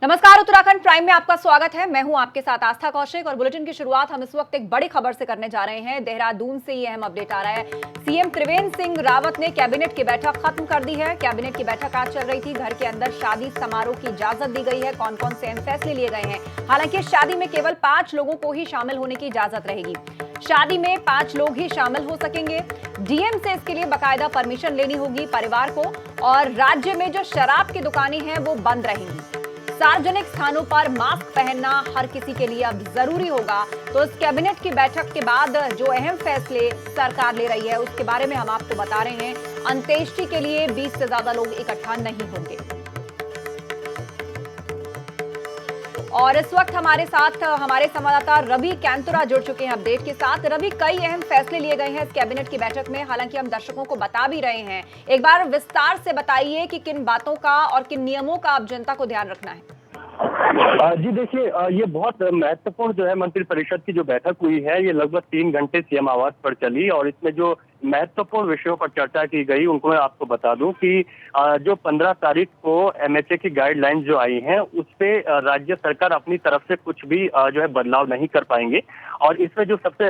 नमस्कार, उत्तराखंड प्राइम में आपका स्वागत है। मैं हूं आपके साथ आस्था कौशिक और बुलेटिन की शुरुआत हम इस वक्त एक बड़ी खबर से करने जा रहे हैं। देहरादून से ये अहम अपडेट आ रहा है। सीएम त्रिवेंद्र सिंह रावत ने कैबिनेट की बैठक खत्म कर दी है। कैबिनेट की बैठक आज चल रही थी। घर के अंदर शादी समारोह की इजाजत दी गई है। कौन कौन से अहम फैसले लिए गए हैं? हालांकि इस शादी में केवल 5 लोगों को ही शामिल होने की इजाजत रहेगी। शादी में 5 लोग ही शामिल हो सकेंगे। डीएम से इसके लिए बाकायदा परमिशन लेनी होगी परिवार को। और राज्य में जो शराब की दुकानें हैं वो बंद रहेंगी। सार्वजनिक स्थानों पर मास्क पहनना हर किसी के लिए अब जरूरी होगा। तो इस कैबिनेट की बैठक के बाद जो अहम फैसले सरकार ले रही है उसके बारे में हम आपको बता रहे हैं। अंत्येष्टि के लिए 20 से ज्यादा लोग इकट्ठा नहीं होंगे। और इस वक्त हमारे साथ हमारे संवाददाता रवि कैंतुरा जुड़ चुके हैं अपडेट के साथ। रवि, कई अहम फैसले लिए गए हैं इस कैबिनेट की बैठक में। हालांकि हम दर्शकों को बता भी रहे हैं, एक बार विस्तार से बताइए कि किन बातों का और किन नियमों का अब जनता को ध्यान रखना है। जी देखिए, ये बहुत महत्वपूर्ण जो है मंत्रिपरिषद की जो बैठक हुई है, ये लगभग 3 घंटे सीएम आवास पर चली और इसमें जो महत्वपूर्ण विषयों पर चर्चा की गई उनको मैं आपको बता दूं कि जो 15 तारीख को एमएचए की गाइडलाइंस जो आई हैं उस पे राज्य सरकार अपनी तरफ से कुछ भी जो है बदलाव नहीं कर पाएंगे। और इसमें जो सबसे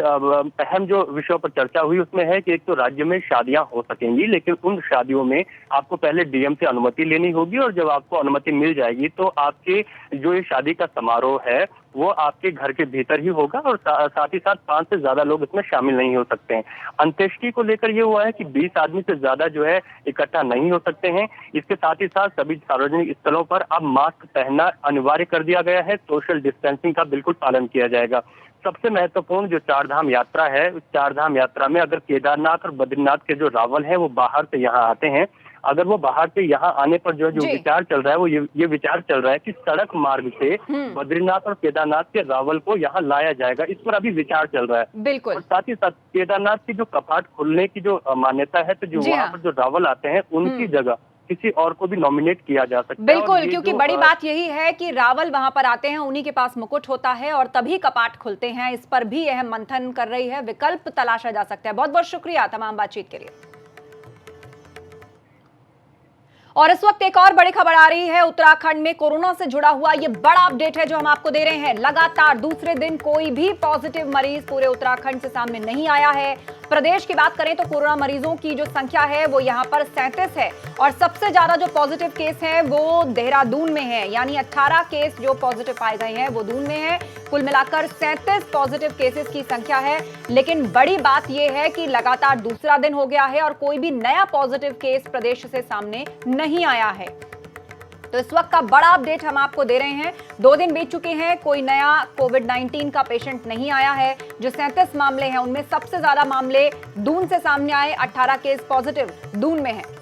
अहम जो विषयों पर चर्चा हुई उसमें है कि एक तो राज्य में शादियां हो सकेंगी, लेकिन उन शादियों में आपको पहले डीएम से अनुमति लेनी होगी और जब आपको अनुमति मिल जाएगी तो आपके जो ये शादी का समारोह है वो आपके घर के भीतर ही होगा और साथ ही साथ 5 से ज्यादा लोग इसमें शामिल नहीं हो सकते हैं। अंत्येष्टि को लेकर ये हुआ है कि 20 आदमी से ज्यादा जो है इकट्ठा नहीं हो सकते हैं। इसके साथ ही साथ सभी सार्वजनिक स्थलों पर अब मास्क पहनना अनिवार्य कर दिया गया है। सोशल डिस्टेंसिंग का बिल्कुल पालन किया जाएगा। सबसे महत्वपूर्ण जो 4 धाम यात्रा है, उस 4 धाम यात्रा में अगर केदारनाथ और बद्रीनाथ के जो रावल हैं वो बाहर से यहाँ आते हैं, अगर वो बाहर से यहाँ आने पर जो विचार चल रहा है वो ये विचार चल रहा है कि सड़क मार्ग से बद्रीनाथ और केदारनाथ के रावल को यहाँ लाया जाएगा। इस पर अभी विचार चल रहा है। बिल्कुल। और साथ ही साथ केदारनाथ की जो कपाट खुलने की जो मान्यता है, तो जो वहाँ पर जो रावल आते हैं उनकी जगह किसी और को भी नॉमिनेट किया जा सकता है। बिल्कुल, क्योंकि बड़ी बात यही है कि रावल वहां पर आते हैं, उन्हीं के पास मुकुट होता है और तभी कपाट खुलते हैं। इस पर भी अहम मंथन कर रही है, विकल्प तलाशा जा सकता है। बहुत बहुत शुक्रिया तमाम बातचीत के लिए। और इस वक्त एक और बड़ी खबर आ रही है। उत्तराखंड में कोरोना से जुड़ा हुआ ये बड़ा अपडेट है जो हम आपको दे रहे हैं। लगातार दूसरे दिन कोई भी पॉजिटिव मरीज पूरे उत्तराखंड से सामने नहीं आया है। प्रदेश की बात करें तो कोरोना मरीजों की जो संख्या है वो यहाँ पर 37 है और सबसे ज्यादा जो पॉजिटिव केस हैं वो देहरादून में है। यानी 18 केस जो पॉजिटिव पाए गए हैं वो दून में है। कुल मिलाकर 37 पॉजिटिव केसेस की संख्या है। लेकिन बड़ी बात यह है कि लगातार दूसरा दिन हो गया है और कोई भी नया पॉजिटिव केस प्रदेश से सामने नहीं आया है। तो इस वक्त का बड़ा अपडेट हम आपको दे रहे हैं। 2 दिन बीत चुके हैं, कोई नया कोविड-19 का पेशेंट नहीं आया है। जो 37 मामले हैं उनमें सबसे ज्यादा मामले दून से सामने आए। 18 केस पॉजिटिव दून में है।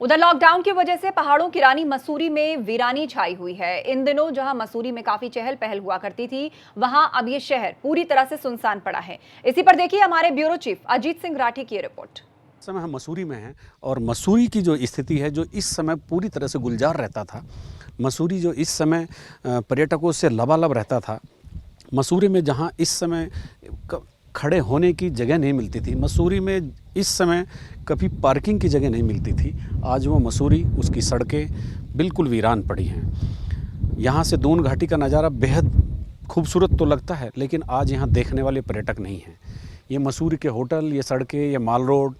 उधर लॉकडाउन की वजह से पहाड़ों की रानी मसूरी में वीरानी छाई हुई है। इन दिनों जहां मसूरी में काफी चहल पहल हुआ करती थी, वहां अब ये शहर पूरी तरह से सुनसान पड़ा है। इसी पर देखिए हमारे ब्यूरो चीफ अजीत सिंह राठी की रिपोर्ट। इस समय हम मसूरी में हैं और मसूरी की जो स्थिति है, जो इस समय पूरी तरह से गुलजार रहता था, मसूरी जो इस समय पर्यटकों से लबालब रहता था, मसूरी में जहाँ इस समय खड़े होने की जगह नहीं मिलती थी, मसूरी में इस समय कभी पार्किंग की जगह नहीं मिलती थी, आज वो मसूरी, उसकी सड़कें बिल्कुल वीरान पड़ी हैं। यहाँ से दून घाटी का नज़ारा बेहद खूबसूरत तो लगता है, लेकिन आज यहाँ देखने वाले पर्यटक नहीं हैं। ये मसूरी के होटल, ये सड़कें, ये माल रोड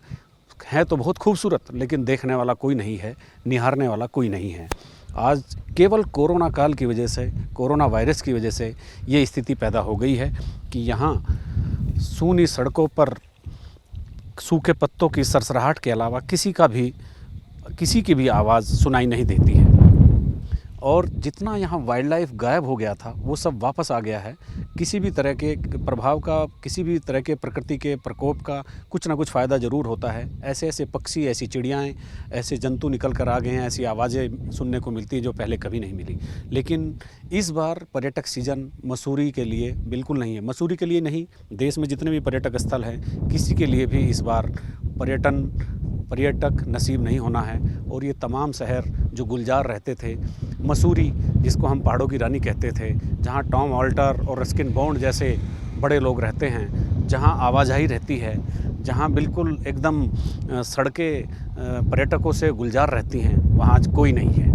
है तो बहुत खूबसूरत, लेकिन देखने वाला कोई नहीं है, निहारने वाला कोई नहीं है। आज केवल कोरोना काल की वजह से, कोरोना वायरस की वजह से ये स्थिति पैदा हो गई है कि यहाँ सूनी सड़कों पर सूखे पत्तों की सरसराहट के अलावा किसी की भी आवाज़ सुनाई नहीं देती है। और जितना यहाँ वाइल्ड लाइफ गायब हो गया था वो सब वापस आ गया है। किसी भी तरह के प्रभाव का, किसी भी तरह के प्रकृति के प्रकोप का कुछ ना कुछ फ़ायदा ज़रूर होता है। ऐसे ऐसे पक्षी, ऐसी चिड़ियाएँ, ऐसे जंतु निकल कर आ गए हैं, ऐसी आवाज़ें सुनने को मिलती है जो पहले कभी नहीं मिली। लेकिन इस बार पर्यटक सीज़न मसूरी के लिए बिल्कुल नहीं है। मसूरी के लिए नहीं, देश में जितने भी पर्यटक स्थल हैं किसी के लिए भी इस बार पर्यटक नसीब नहीं होना है। और ये तमाम शहर जो गुलजार रहते थे, मसूरी जिसको हम पहाड़ों की रानी कहते थे, जहाँ टॉम ऑल्टर और रस्किन बॉन्ड जैसे बड़े लोग रहते हैं, जहाँ आवाजाही रहती है, जहाँ बिल्कुल एकदम सड़कें पर्यटकों से गुलजार रहती हैं, वहाँ आज कोई नहीं है।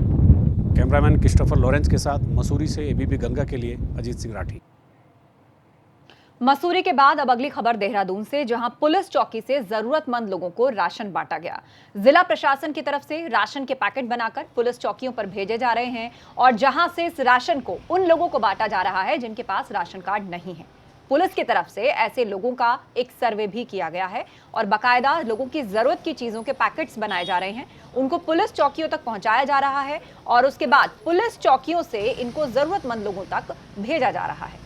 कैमरामैन क्रिस्टोफर लॉरेंस के साथ मसूरी से एबीपी गंगा के लिए अजीत सिंह राठी। मसूरी के बाद अब अगली खबर देहरादून से, जहां पुलिस चौकी से जरूरतमंद लोगों को राशन बांटा गया। जिला प्रशासन की तरफ से राशन के पैकेट बनाकर पुलिस चौकियों पर भेजे जा रहे हैं और जहां से इस राशन को उन लोगों को बांटा जा रहा है जिनके पास राशन कार्ड नहीं है। पुलिस की तरफ से ऐसे लोगों का एक सर्वे भी किया गया है और बाकायदा लोगों की जरूरत की चीजों के पैकेट्स बनाए जा रहे हैं, उनको पुलिस चौकियों तक पहुंचाया जा रहा है और उसके बाद पुलिस चौकियों से इनको जरूरतमंद लोगों तक भेजा जा रहा है।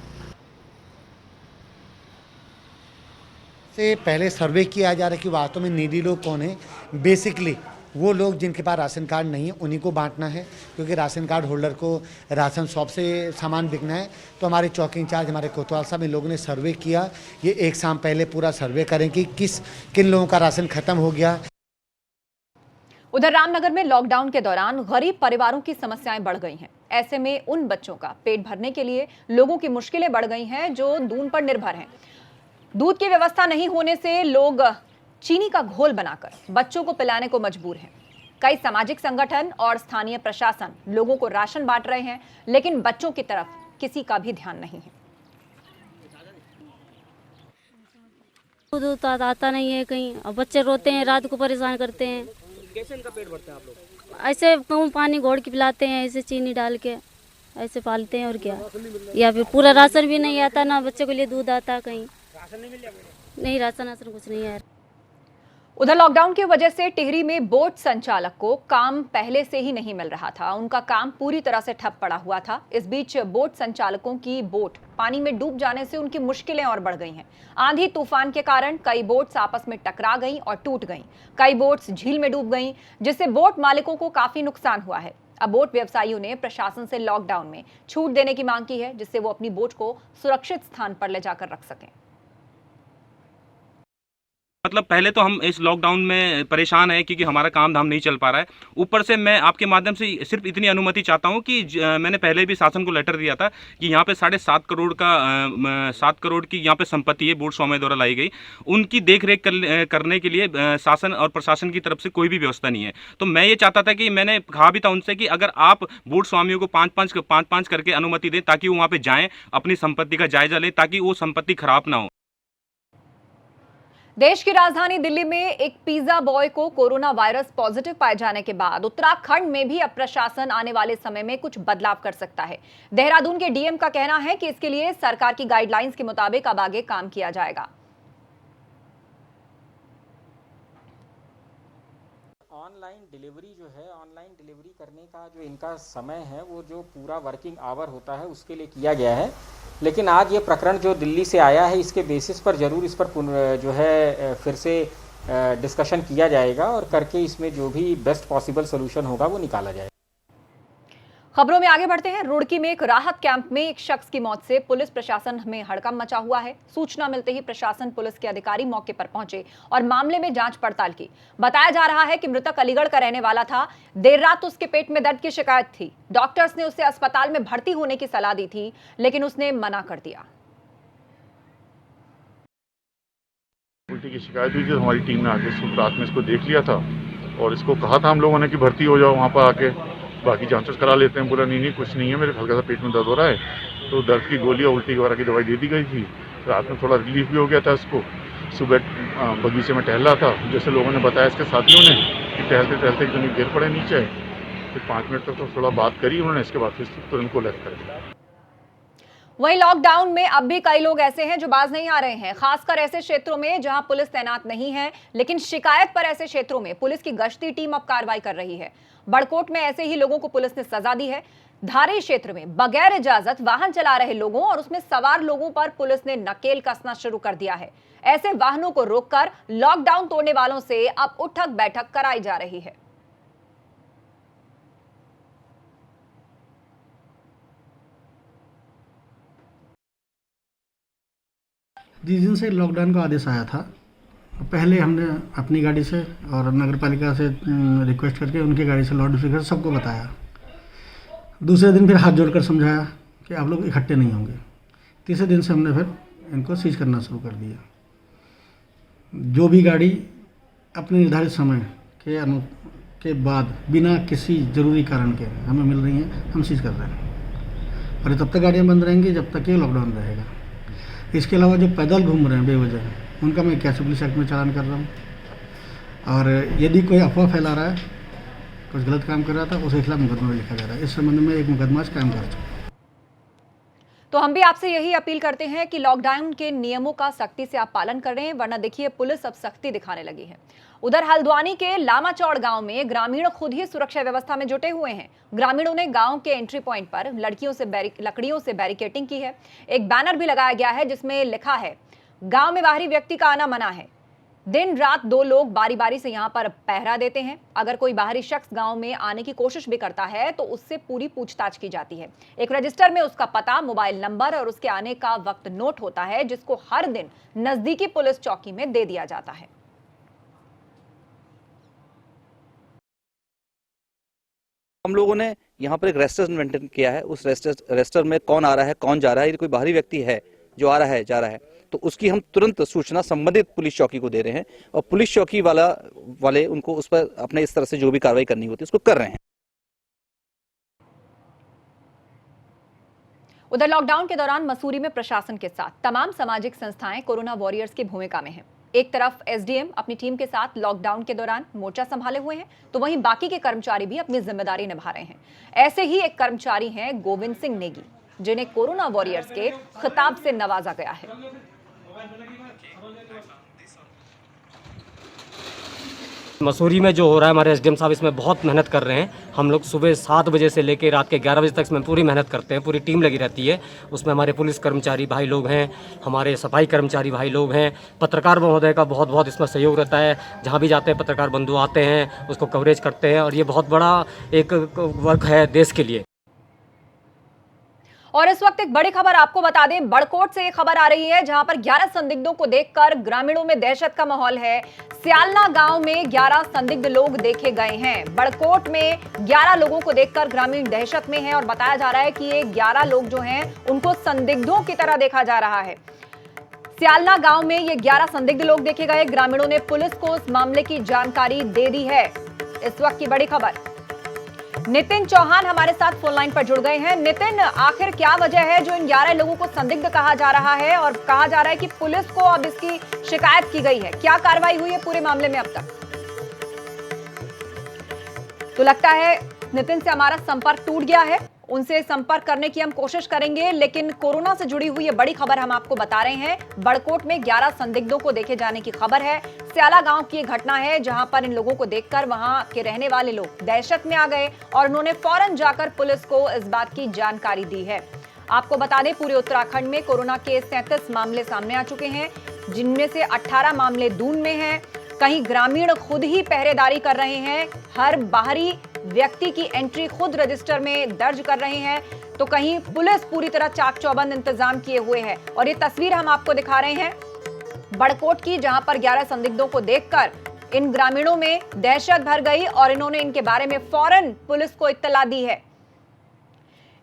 से पहले सर्वे किया जा रहा है कि वास्तव में नीडी लोग कौन है। बेसिकली वो लोग जिनके पास राशन कार्ड नहीं है उन्हीं को बांटना है, क्योंकि राशन कार्ड होल्डर को राशन शॉप से सामान बिकना है। तो हमारे चौकी इंचार्ज हमारे कोतवाल साहब इन लोगों ने सर्वे किया। ये एक शाम पहले पूरा सर्वे करें कि किन लोगों का राशन खत्म हो गया। उधर रामनगर में लॉकडाउन के दौरान गरीब परिवारों की समस्याएं बढ़ गई हैं। ऐसे में उन बच्चों का पेट भरने के लिए लोगों की मुश्किलें बढ़ गई हैं जो दूध पर निर्भर हैं। दूध की व्यवस्था नहीं होने से लोग चीनी का घोल बनाकर बच्चों को पिलाने को मजबूर हैं। कई सामाजिक संगठन और स्थानीय प्रशासन लोगों को राशन बांट रहे हैं, लेकिन बच्चों की तरफ किसी का भी ध्यान नहीं है। दूध आता नहीं है कहीं, अब बच्चे रोते हैं, रात को परेशान करते हैं। कैसे इनका पेट भरते हैं आप लोग? ऐसे कम पानी घोड़ के पिलाते हैं, ऐसे चीनी डाल के ऐसे पालते हैं और क्या। या फिर पूरा राशन भी नहीं आता, ना बच्चे के लिए दूध आता कहीं। राशन नहीं मिल रहा? नहीं, राशन कुछ नहीं है। उधर लॉकडाउन की वजह से टिहरी में बोट संचालक को काम पहले से ही नहीं मिल रहा था। उनका काम पूरी तरह से ठप पड़ा हुआ था। इस बीच बोट संचालकों की बोट पानी में डूब जाने से उनकी मुश्किलें और बढ़ गई हैं। आंधी तूफान के कारण कई बोट्स आपस में टकरा गईं और टूट गईं। कई बोट्स झील में डूब गईं, जिससे बोट मालिकों को काफी नुकसान हुआ है। अब बोट व्यवसायियों ने प्रशासन से लॉकडाउन में छूट देने की मांग की है, जिससे वो अपनी बोट को सुरक्षित स्थान पर ले जाकर रख सकें। मतलब पहले तो हम इस लॉकडाउन में परेशान है क्योंकि हमारा काम धाम नहीं चल पा रहा है। ऊपर से मैं आपके माध्यम से सिर्फ इतनी अनुमति चाहता हूं कि मैंने पहले भी शासन को लेटर दिया था कि यहाँ पे 7.5 करोड़ का 7 करोड़ की यहाँ पे संपत्ति है बोट स्वामी द्वारा लाई गई, उनकी देखरेख करने के लिए शासन और प्रशासन की तरफ से कोई भी व्यवस्था नहीं है। तो मैं ये चाहता था कि मैंने कहा भी था उनसे कि अगर आप बोट स्वामियों को 5-5 करके अनुमति दें ताकि वो वहाँ पर जाएँ, अपनी संपत्ति का जायजा लें, ताकि वो संपत्ति खराब ना हो। देश की राजधानी दिल्ली में एक पिज्जा बॉय को कोरोना वायरस पॉजिटिव पाए जाने के बाद उत्तराखंड में भी अब प्रशासन आने वाले समय में कुछ बदलाव कर सकता है। देहरादून के डीएम का कहना है कि इसके लिए सरकार की गाइडलाइंस के मुताबिक अब आगे काम किया जाएगा। ऑनलाइन डिलीवरी करने का जो इनका समय है वो जो पूरा वर्किंग आवर होता है उसके लिए किया गया है। लेकिन आज ये प्रकरण जो दिल्ली से आया है इसके बेसिस पर ज़रूर इस पर जो है फिर से डिस्कशन किया जाएगा और करके इसमें जो भी बेस्ट पॉसिबल सोल्यूशन होगा वो निकाला जाएगा। खबरों में आगे बढ़ते हैं। रुड़की में एक राहत कैंप में एक शख्स की मौत से पुलिस प्रशासन में हड़कंप मचा हुआ है। सूचना मिलते ही प्रशासन पुलिस के अधिकारी मौके पर पहुंचे और मामले में जांच पड़ताल की। बताया जा रहा है कि मृतक अलीगढ़ का रहने वाला था। देर रात उसके पेट में दर्द की शिकायत थी। डॉक्टर्स ने उसे अस्पताल में भर्ती होने की सलाह दी थी, लेकिन उसने मना कर दिया। उल्टी की शिकायत हुई थी, हमारी टीम ने आके रात में इसको देख लिया था और इसको कहा था हम लोगों ने कि भर्ती हो जाओ वहाँ पर आके, बाकी जांच करा लेते हैं। बोला नहीं कुछ नहीं है, मेरे हल्का सा पेट में दर्द हो रहा है। तो दर्द की गोली और उल्टी वगैरह की दवाई दे दी गई थी। रात में थोड़ा रिलीफ भी हो गया था इसको। सुबह बगीचे में टहल रहा था, जैसे लोगों ने बताया इसके साथियों ने कि टहलते टहलते एकदम गिर पड़े नीचे। फिर 5 मिनट तक तो थोड़ा बात करी उन्होंने, इसके बाद फिर तुरंत को लेफ्ट कर दिया। वहीं लॉकडाउन में अब भी कई लोग ऐसे हैं जो बाज नहीं आ रहे हैं, खासकर ऐसे क्षेत्रों में जहां पुलिस तैनात नहीं है, लेकिन शिकायत पर ऐसे क्षेत्रों में पुलिस की गश्ती टीम अब कार्रवाई कर रही है। बड़कोट में ऐसे ही लोगों को पुलिस ने सजा दी है। धारी क्षेत्र में बगैर इजाजत वाहन चला रहे लोगों और उसमें सवार लोगों पर पुलिस ने नकेल कसना शुरू कर दिया है। ऐसे वाहनों को रोककर लॉकडाउन तोड़ने वालों से अब उठक बैठक कराई जा रही है। जिस दिन से लॉकडाउन का आदेश आया था, पहले हमने अपनी गाड़ी से और नगर पालिका से रिक्वेस्ट करके उनकी गाड़ी से लाउड स्पीकर सबको बताया। दूसरे दिन फिर हाथ जोड़कर समझाया कि आप लोग इकट्ठे नहीं होंगे। तीसरे दिन से हमने फिर इनको सीज करना शुरू कर दिया। जो भी गाड़ी अपने निर्धारित समय के बाद बिना किसी ज़रूरी कारण के हमें मिल रही हैं, हम सीज कर रहे हैं। और ये तब तक गाड़ियाँ बंद रहेंगी जब तक ये लॉकडाउन रहेगा। इसके अलावा जो पैदल घूम रहे हैं बेवजह, उनका मैं कैश पुलिस एक्ट में चालान कर रहा हूँ। और यदि कोई अफवाह फैला रहा है, कुछ गलत काम कर रहा था, उसके खिलाफ मुकदमा भी लिखा जा रहा है। इस संबंध में एक मुकदमा कायम कर चुका है। तो हम भी आपसे यही अपील करते हैं कि लॉकडाउन के नियमों का सख्ती से आप पालन कर रहे हैं, वरना देखिए पुलिस अब सख्ती दिखाने लगी है। उधर हल्द्वानी के लामाचौड़ गांव में ग्रामीण खुद ही सुरक्षा व्यवस्था में जुटे हुए हैं। ग्रामीणों ने गांव के एंट्री पॉइंट पर लकड़ियों से बैरिकेडिंग की है। एक बैनर भी लगाया गया है जिसमें लिखा है, गांव में बाहरी व्यक्ति का आना मना है। दिन रात 2 लोग बारी बारी से यहां पर पहरा देते हैं। अगर कोई बाहरी शख्स गांव में आने की कोशिश भी करता है तो उससे पूरी पूछताछ की जाती है। एक रजिस्टर में उसका पता, मोबाइल नंबर और उसके आने का वक्त नोट होता है, जिसको हर दिन नजदीकी पुलिस चौकी में दे दिया जाता है। हम लोगों ने यहाँ पर एक रजिस्टर मेंटेन किया है। उस रजिस्टर में कौन आ रहा है, कौन जा रहा है, यदि कोई बाहरी व्यक्ति है जो आ रहा है, जा रहा है, तो उसकी हम तुरंत सूचना संबंधित पुलिस चौकी को दे रहे हैं और पुलिस चौकी वाले उनको उस पर अपने इस तरह से जो भी कार्रवाई करनी होती है उसको कर रहे हैं। उधर लॉकडाउन के दौरान मसूरी में प्रशासन के साथ तमाम सामाजिक संस्थाएं कोरोना वॉरियर्स की भूमिका में हैं। एक तरफ एसडीएम अपनी टीम के साथ लॉकडाउन के दौरान मोर्चा संभाले हुए हैं, तो वहीं बाकी के कर्मचारी भी अपनी जिम्मेदारी निभा रहे हैं। ऐसे ही एक कर्मचारी हैं गोविंद सिंह नेगी, जिन्हें कोरोना वॉरियर्स के खिताब से नवाजा गया है। मसूरी में जो हो रहा है, हमारे एसडीएम साहब इसमें बहुत मेहनत कर रहे हैं। हम लोग सुबह 7 बजे से लेकर रात के 11 बजे तक इसमें पूरी मेहनत करते हैं। पूरी टीम लगी रहती है। उसमें हमारे पुलिस कर्मचारी भाई लोग हैं, हमारे सफाई कर्मचारी भाई लोग हैं, पत्रकार महोदय का बहुत बहुत इसमें सहयोग रहता है। जहाँ भी जाते हैं पत्रकार बंधु आते हैं, उसको कवरेज करते हैं और ये बहुत बड़ा एक वर्क है देश के लिए। और इस वक्त एक बड़ी खबर आपको बता दें, बड़कोट से ये खबर आ रही है, जहां पर 11 संदिग्धों को देखकर ग्रामीणों में दहशत का माहौल है। स्यालना गांव में 11 संदिग्ध लोग देखे गए हैं। बड़कोट में 11 लोगों को देखकर ग्रामीण दहशत में हैं और बताया जा रहा है कि ये 11 लोग जो हैं उनको संदिग्धों की तरह देखा जा रहा है। स्यालना गांव में ये 11 संदिग्ध लोग देखे गए। ग्रामीणों ने पुलिस को इस मामले की जानकारी दे दी है। इस वक्त की बड़ी खबर, नितिन चौहान हमारे साथ फोन लाइन पर जुड़ गए हैं। नितिन, आखिर क्या वजह है जो इन 11 लोगों को संदिग्ध कहा जा रहा है और कहा जा रहा है कि पुलिस को अब इसकी शिकायत की गई है? क्या कार्रवाई हुई है पूरे मामले में अब तक? तो लगता है नितिन से हमारा संपर्क टूट गया है। उनसे संपर्क करने की हम कोशिश करेंगे, लेकिन कोरोना से जुड़ी हुई ये बड़ी खबर हम आपको बता रहे हैं। बड़कोट में 11 संदिग्धों को देखे जाने की खबर है। स्याला गांव की एक घटना है जहां पर इन लोगों को देखकर वहां के रहने वाले लोग दहशत में आ गए और उन्होंने फौरन जाकर पुलिस को इस बात की जानकारी दी है। आपको बता दें, पूरे उत्तराखंड में कोरोना के 37 मामले सामने आ चुके हैं, जिनमें से 18 मामले दून में हैं। कहीं ग्रामीण खुद ही पहरेदारी कर रहे हैं, हर बाहरी व्यक्ति की एंट्री खुद रजिस्टर में दर्ज कर रहे हैं, तो कहीं पुलिस पूरी तरह चाक चौबंद इंतजाम किए हुए है। और ये तस्वीर हम आपको दिखा रहे हैं बड़कोट की, जहां पर 11 संदिग्धों को देखकर इन ग्रामीणों में दहशत भर गई और इन्होंने इनके बारे में फौरन पुलिस को इत्तला दी है।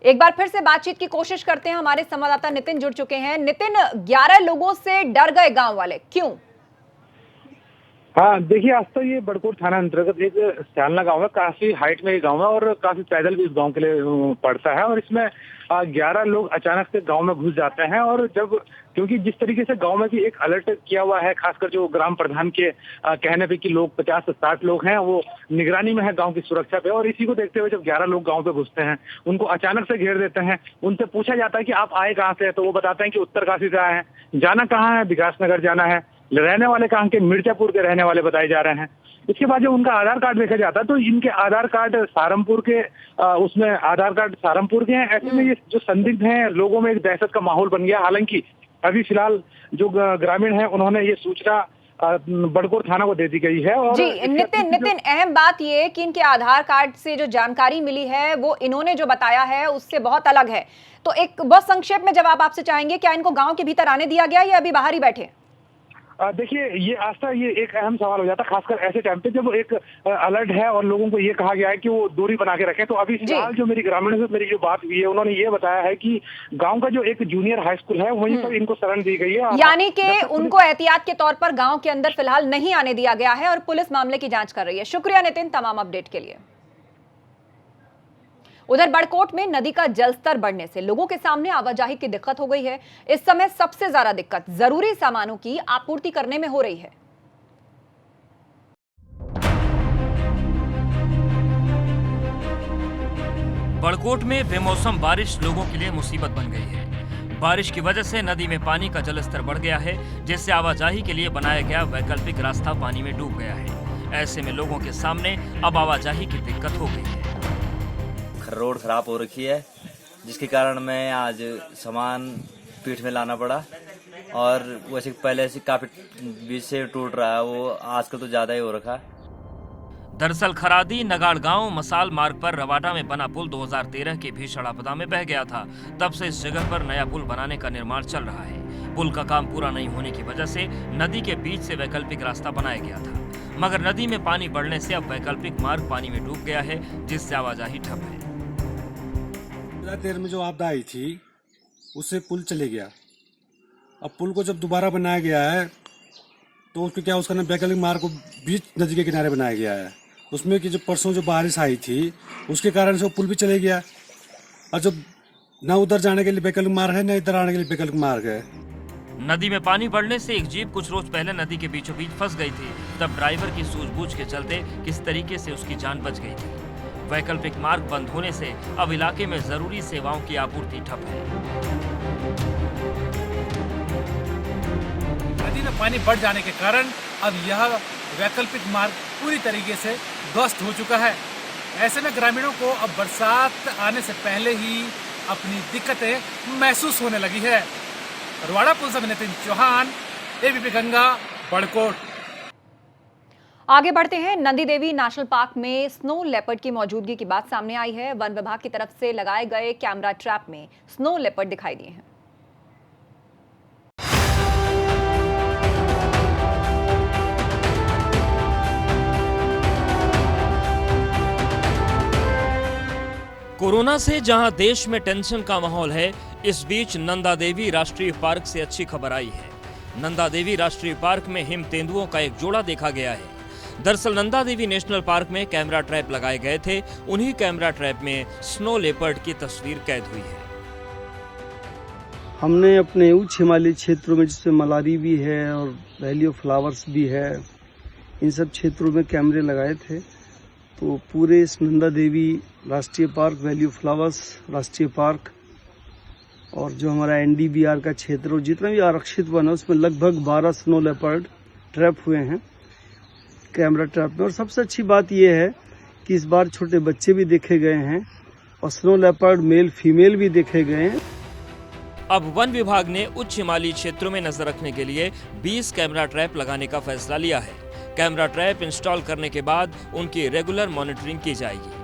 एक बार फिर से बातचीत की कोशिश करते हैं, हमारे संवाददाता नितिन जुड़ चुके हैं। नितिन, 11 लोगों से डर गए गांव वाले, क्यों? हाँ, देखिए, आज तो ये बड़कोट थाना अंतर्गत एक स्यालना गांव है। काफी हाइट में ये गांव है और काफी पैदल भी इस गांव के लिए पड़ता है। और इसमें 11 लोग अचानक से गांव में घुस जाते हैं। और जब, क्योंकि जिस तरीके से गांव में भी एक अलर्ट किया हुआ है, खासकर जो ग्राम प्रधान के कहने पे कि लोग 50 से 60 लोग हैं, वो निगरानी में है गांव की सुरक्षा पे। और इसी को देखते हुए जब 11 लोग गांव पे घुसते हैं, उनको अचानक से घेर देते हैं। उनसे पूछा जाता है कि आप आए कहाँ से, तो वो बताते हैं कि उत्तरकाशी से आए हैं। जाना कहाँ है? विकासनगर जाना है। रहने वाले कहाँ के? मिर्जापुर के रहने वाले बताए जा रहे हैं। इसके बाद जब उनका आधार कार्ड देखा जाता है तो इनके आधार कार्ड सहारनपुर के, उसमें आधार कार्ड सहारनपुर के हैं। ऐसे में ये जो संदिग्ध हैं, लोगों में एक दहशत का माहौल बन गया। हालांकि अभी फिलहाल जो ग्रामीण हैं, उन्होंने ये सूचना बड़कोट थाना को दे दी गई है। और जी नितिन, अहम बात ये कि इनके आधार कार्ड से जो जानकारी मिली है वो इन्होंने जो बताया है उससे बहुत अलग है। तो एक बहुत संक्षेप में जवाब आपसे चाहेंगे, क्या इनको गांव के भीतर आने दिया गया या अभी बाहर ही बैठे? देखिए ये आस्था ये एक अहम सवाल हो जाता है, खासकर ऐसे टाइम पे जब एक अलर्ट है और लोगों को ये कहा गया है कि वो दूरी बना के रखें। तो अभी फिलहाल जो मेरी ग्रामीणों से मेरी जो बात हुई है, उन्होंने ये बताया है कि गांव का जो एक जूनियर हाई स्कूल है वहीं पर इनको शरण दी गई है, यानी कि उनको एहतियात के तौर पर गांव के अंदर फिलहाल नहीं आने दिया गया है और पुलिस मामले की जांच कर रही है। शुक्रिया नितिन तमाम अपडेट के लिए। उधर बड़कोट में नदी का जलस्तर बढ़ने से लोगों के सामने आवाजाही की दिक्कत हो गई है। इस समय सबसे ज्यादा दिक्कत जरूरी सामानों की आपूर्ति करने में हो रही है। बड़कोट में बेमौसम बारिश लोगों के लिए मुसीबत बन गई है। बारिश की वजह से नदी में पानी का जलस्तर बढ़ गया है, जिससे आवाजाही के लिए बनाया गया वैकल्पिक रास्ता पानी में डूब गया है। ऐसे में लोगों के सामने अब आवाजाही की दिक्कत हो गई है। रोड खराब हो रखी है, जिसके कारण मैं आज सामान पीठ में लाना पड़ा, और वैसे पहले से काफी बीच से टूट रहा है, वो आजकल तो ज्यादा ही हो रखा है। दरअसल खरादी नगाड़ गांव मसाल मार्ग पर रवाटा में बना पुल 2013 की भीषण आपदा में बह गया था। तब से इस जगह पर नया पुल बनाने का निर्माण चल रहा है। पुल का काम पूरा नहीं होने की वजह से नदी के बीच से वैकल्पिक रास्ता बनाया गया था, मगर नदी में पानी बढ़ने से अब वैकल्पिक मार्ग पानी में डूब गया है, जिससे आवाजाही ठप है। 2013 में जो आपदा आई थी उससे पुल चले गया। अब पुल को जब दोबारा बनाया गया है तो उसको क्या उसका वैकल्पिक मार्ग को बीच नदी के किनारे बनाया गया है। उसमें कि जो परसों जो बारिश आई थी उसके कारण से वो पुल भी चले गया, और जब न उधर जाने के लिए वैकल्पिक मार्ग है न इधर आने के लिए वैकल्पिक मार्ग है। नदी में पानी बढ़ने से एक जीप कुछ रोज पहले नदी के बीचों बीच फंस गई थी। तब ड्राइवर की सूझबूझ के चलते किस तरीके से उसकी जान बच गई थी। वैकल्पिक मार्ग बंद होने से अब इलाके में जरूरी सेवाओं की आपूर्ति ठप है। नदी में पानी बढ़ जाने के कारण अब यह वैकल्पिक मार्ग पूरी तरीके से ध्वस्त हो चुका है। ऐसे में ग्रामीणों को अब बरसात आने से पहले ही अपनी दिक्कतें महसूस होने लगी है। रवाड़ा पुल से नितिन चौहान, एबीपी गंगा, बड़कोट। आगे बढ़ते हैं। नंदी देवी नेशनल पार्क में स्नो लेपर्ड की मौजूदगी की बात सामने आई है। वन विभाग की तरफ से लगाए गए कैमरा ट्रैप में स्नो लेपर्ड दिखाई दिए हैं। कोरोना से जहां देश में टेंशन का माहौल है, इस बीच नंदा देवी राष्ट्रीय पार्क से अच्छी खबर आई है। नंदा देवी राष्ट्रीय पार्क में हिम तेंदुओं का एक जोड़ा देखा गया है। दरअसल नंदा देवी नेशनल पार्क में कैमरा ट्रैप लगाए गए थे। उन्हीं कैमरा ट्रैप में स्नो लेपर्ड की तस्वीर कैद हुई है। हमने अपने उच्च हिमालयी क्षेत्रों में, जिसमें मलारी भी है और वैली ऑफ फ्लावर्स भी है, इन सब क्षेत्रों में कैमरे लगाए थे। तो पूरे इस नंदा देवी राष्ट्रीय पार्क, वैली ऑफ फ्लावर्स राष्ट्रीय पार्क और जो हमारा NDBR का क्षेत्र और जितना भी आरक्षित वन है, उसमें लगभग 12 स्नो लेपर्ड ट्रैप हुए हैं कैमरा ट्रैप में। और सबसे अच्छी बात यह है कि इस बार छोटे बच्चे भी देखे गए हैं और स्नो लेपर्ड मेल फीमेल भी देखे गए हैं। अब वन विभाग ने उच्च हिमालयी क्षेत्रों में नजर रखने के लिए 20 कैमरा ट्रैप लगाने का फैसला लिया है। कैमरा ट्रैप इंस्टॉल करने के बाद उनकी रेगुलर मॉनिटरिंग की जाएगी।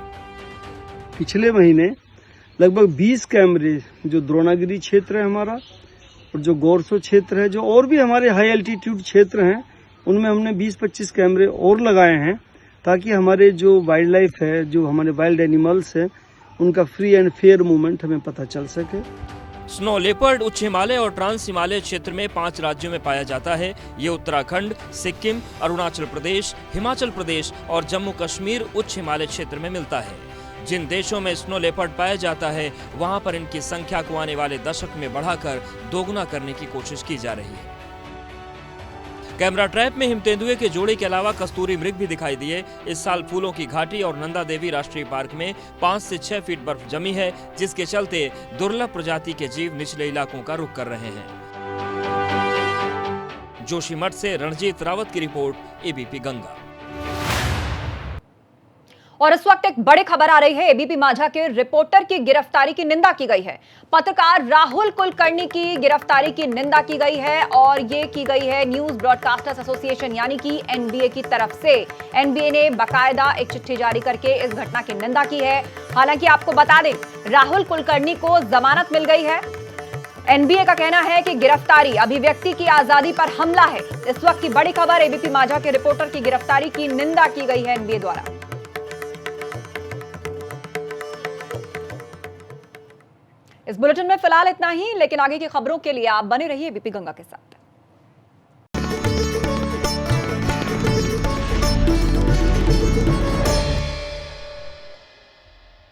पिछले महीने लगभग 20 कैमरे, जो द्रोणागिरी क्षेत्र है हमारा और जो गोरसो क्षेत्र है, जो और भी हमारे हाई एल्टीट्यूड क्षेत्र हैं, उनमें हमने 20-25 कैमरे और लगाए हैं, ताकि हमारे जो वाइल्ड लाइफ है, जो हमारे वाइल्ड एनिमल्स हैं, उनका फ्री एंड फेयर मूवमेंट हमें पता चल सके। स्नो लेपर्ड उच्च हिमालय और ट्रांस हिमालय क्षेत्र में 5 राज्यों में पाया जाता है। ये उत्तराखंड, सिक्किम, अरुणाचल प्रदेश, हिमाचल प्रदेश और जम्मू कश्मीर उच्च हिमालय क्षेत्र में मिलता है। जिन देशों में स्नो लेपर्ड पाया जाता है, वहां पर इनकी संख्या को आने वाले दशक में बढ़ाकर दोगुना करने की कोशिश की जा रही है। कैमरा ट्रैप में हिम तेंदुए के जोड़े के अलावा कस्तूरी मृग भी दिखाई दिए। इस साल फूलों की घाटी और नंदा देवी राष्ट्रीय पार्क में 5 से 6 फीट बर्फ जमी है, जिसके चलते दुर्लभ प्रजाति के जीव निचले इलाकों का रुख कर रहे हैं। जोशीमठ से रणजीत रावत की रिपोर्ट, एबीपी गंगा। और इस वक्त एक बड़ी खबर आ रही है। एबीपी माझा के रिपोर्टर की गिरफ्तारी की निंदा की गई है। पत्रकार राहुल कुलकर्णी की गिरफ्तारी की निंदा की गई है और ये की गई है न्यूज ब्रॉडकास्टर्स एसोसिएशन यानी कि एनबीए की तरफ से। एनबीए ने बाकायदा एक चिट्ठी जारी करके इस घटना की निंदा की है। हालांकि आपको बता दें, राहुल कुलकर्णी को जमानत मिल गई है। एनबीए का कहना है कि गिरफ्तारी अभिव्यक्ति की आजादी पर हमला है। इस वक्त की बड़ी खबर, एबीपी माझा के रिपोर्टर की गिरफ्तारी की निंदा की गई है एनबीए द्वारा। इस बुलेटिन में फिलहाल इतना ही, लेकिन आगे की खबरों के लिए आप बने रहिए एबीपी गंगा के साथ।